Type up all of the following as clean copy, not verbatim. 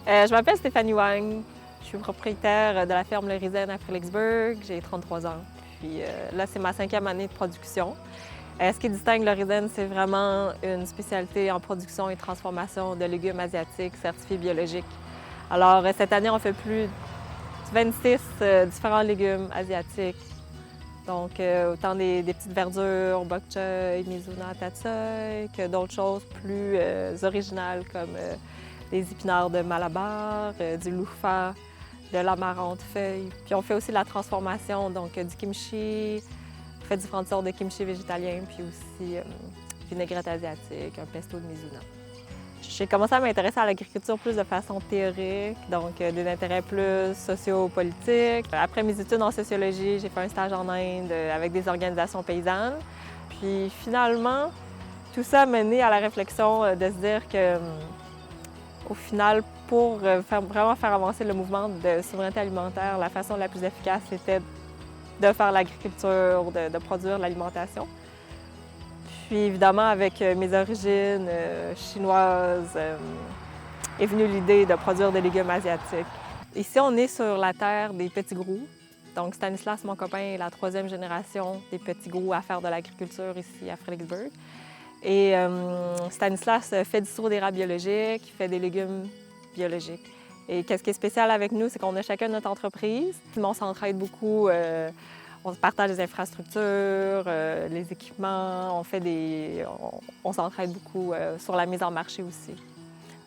Je m'appelle Stéphanie Wang. Je suis propriétaire de la ferme Le Risen à Fredericksburg. J'ai 33 ans. Puis là, c'est ma 5e année de production. Ce qui distingue Le Risen, c'est vraiment une spécialité en production et transformation de légumes asiatiques certifiés biologiques. Alors, cette année, on fait plus de 26 différents légumes asiatiques. Donc, autant des petites verdures, bok choy, mizuna, tatsoi, que d'autres choses plus originales comme des épinards de Malabar, du louffa, de l'amarante feuille. Puis on fait aussi de la transformation, donc du kimchi, on fait différentes sortes de kimchi végétalien, puis aussi vinaigrette asiatique, un pesto de mizuna. J'ai commencé à m'intéresser à l'agriculture plus de façon théorique, donc des intérêts plus sociopolitiques. Après mes études en sociologie, j'ai fait un stage en Inde avec des organisations paysannes. Puis finalement, tout ça m'a mené à la réflexion de se dire que, au final, pour vraiment faire avancer le mouvement de souveraineté alimentaire, la façon la plus efficace, c'était de faire l'agriculture, de produire l'alimentation. Puis évidemment, avec mes origines chinoises, est venue l'idée de produire des légumes asiatiques. Ici, on est sur la terre des petits grous. Donc Stanislas, mon copain, est la 3e génération des petits grous à faire de l'agriculture ici à Fredericksburg. Et Stanislas fait du sirop d'érable biologique, il fait des légumes biologiques. Et qu'est-ce qui est spécial avec nous, c'est qu'on a chacun notre entreprise. On s'entraide beaucoup. On partage les infrastructures, les équipements, on s'entraide beaucoup sur la mise en marché aussi.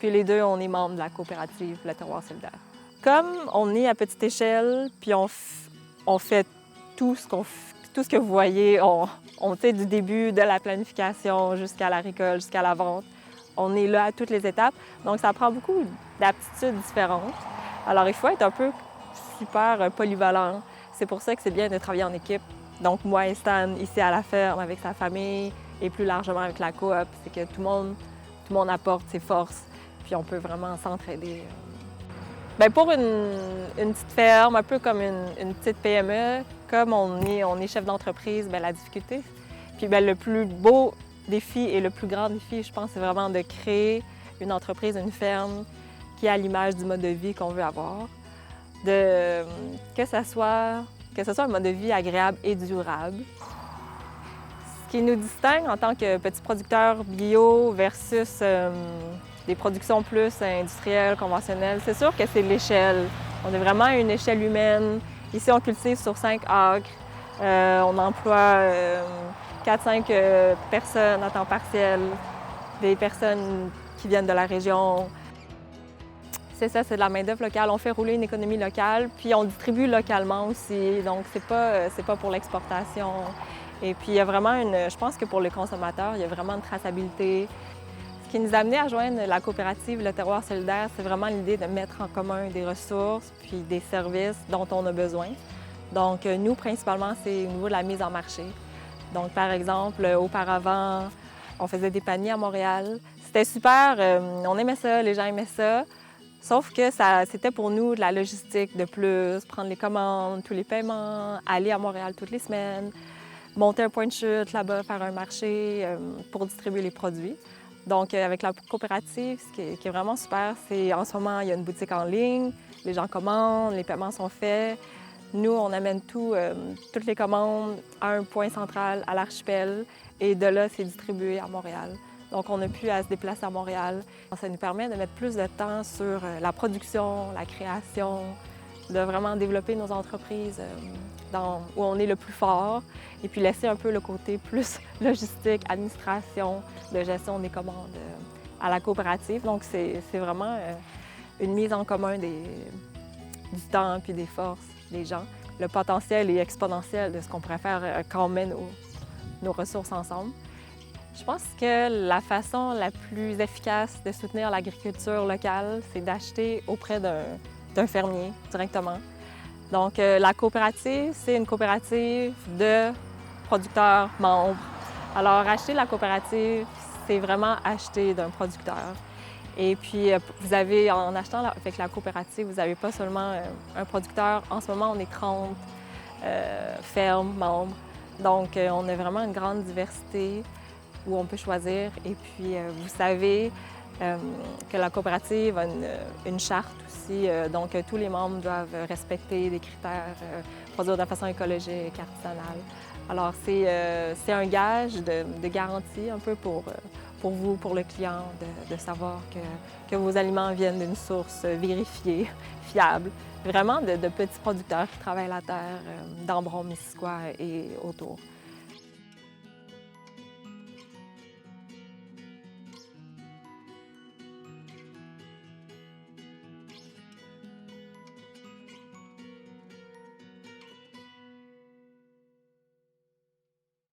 Puis les deux, on est membres de la coopérative Le Terroir solidaire. Comme on est à petite échelle, puis on fait tout ce que vous voyez, on fait du début de la planification jusqu'à la récolte, jusqu'à la vente. On est là à toutes les étapes, donc ça prend beaucoup d'aptitudes différentes. Alors il faut être un peu super polyvalent. C'est pour ça que c'est bien de travailler en équipe. Donc moi et Stan, ici à la ferme, avec sa famille et plus largement avec la coop, c'est que tout le monde apporte ses forces, puis on peut vraiment s'entraider. Bien, pour une petite ferme, un peu comme une petite PME, comme on est chef d'entreprise, bien, la difficulté, puis bien, le plus beau défi et le plus grand défi, je pense, c'est vraiment de créer une entreprise, une ferme qui est à l'image du mode de vie qu'on veut avoir. Que ce soit un mode de vie agréable et durable. Ce qui nous distingue en tant que petits producteurs bio versus des productions plus industrielles, conventionnelles, c'est sûr que c'est l'échelle. On est vraiment à une échelle humaine. Ici, on cultive sur 5 acres. On emploie 4-5 personnes à temps partiel, des personnes qui viennent de la région. C'est ça, c'est de la main-d'œuvre locale. On fait rouler une économie locale, puis on distribue localement aussi. Donc, c'est pas pour l'exportation. Et puis, il y a vraiment je pense que pour les consommateurs, il y a vraiment une traçabilité. Ce qui nous a amené à joindre la coopérative Le Terroir solidaire, c'est vraiment l'idée de mettre en commun des ressources puis des services dont on a besoin. Donc, nous, principalement, c'est au niveau de la mise en marché. Donc, par exemple, auparavant, on faisait des paniers à Montréal. C'était super, on aimait ça, les gens aimaient ça. Sauf que c'était pour nous de la logistique de plus, prendre les commandes, tous les paiements, aller à Montréal toutes les semaines, monter un point de chute là-bas, faire un marché pour distribuer les produits. Donc, avec la coopérative, ce qui est vraiment super, c'est en ce moment, il y a une boutique en ligne, les gens commandent, les paiements sont faits. Nous, on amène toutes les commandes à un point central, à l'archipel, et de là, c'est distribué à Montréal. Donc, on n'a plus à se déplacer à Montréal. Ça nous permet de mettre plus de temps sur la production, la création, de vraiment développer nos entreprises où on est le plus fort et puis laisser un peu le côté plus logistique, administration, de gestion des commandes à la coopérative. Donc, c'est vraiment une mise en commun du temps puis des forces des gens. Le potentiel est exponentiel de ce qu'on pourrait faire quand on met nos ressources ensemble. Je pense que la façon la plus efficace de soutenir l'agriculture locale, c'est d'acheter auprès d'un fermier directement. Donc, la coopérative, c'est une coopérative de producteurs membres. Alors, acheter la coopérative, c'est vraiment acheter d'un producteur. Et puis, en achetant avec la coopérative, vous n'avez pas seulement un producteur. En ce moment, on est 30 fermes, membres. Donc, on a vraiment une grande diversité où on peut choisir. Et puis, vous savez que la coopérative a une charte aussi, donc tous les membres doivent respecter des critères, produire de façon écologique, artisanale. Alors c'est un gage de garantie un peu pour vous, pour le client, de savoir que vos aliments viennent d'une source vérifiée, fiable, vraiment de petits producteurs qui travaillent la terre d'Ambron, Missisquoi et autour.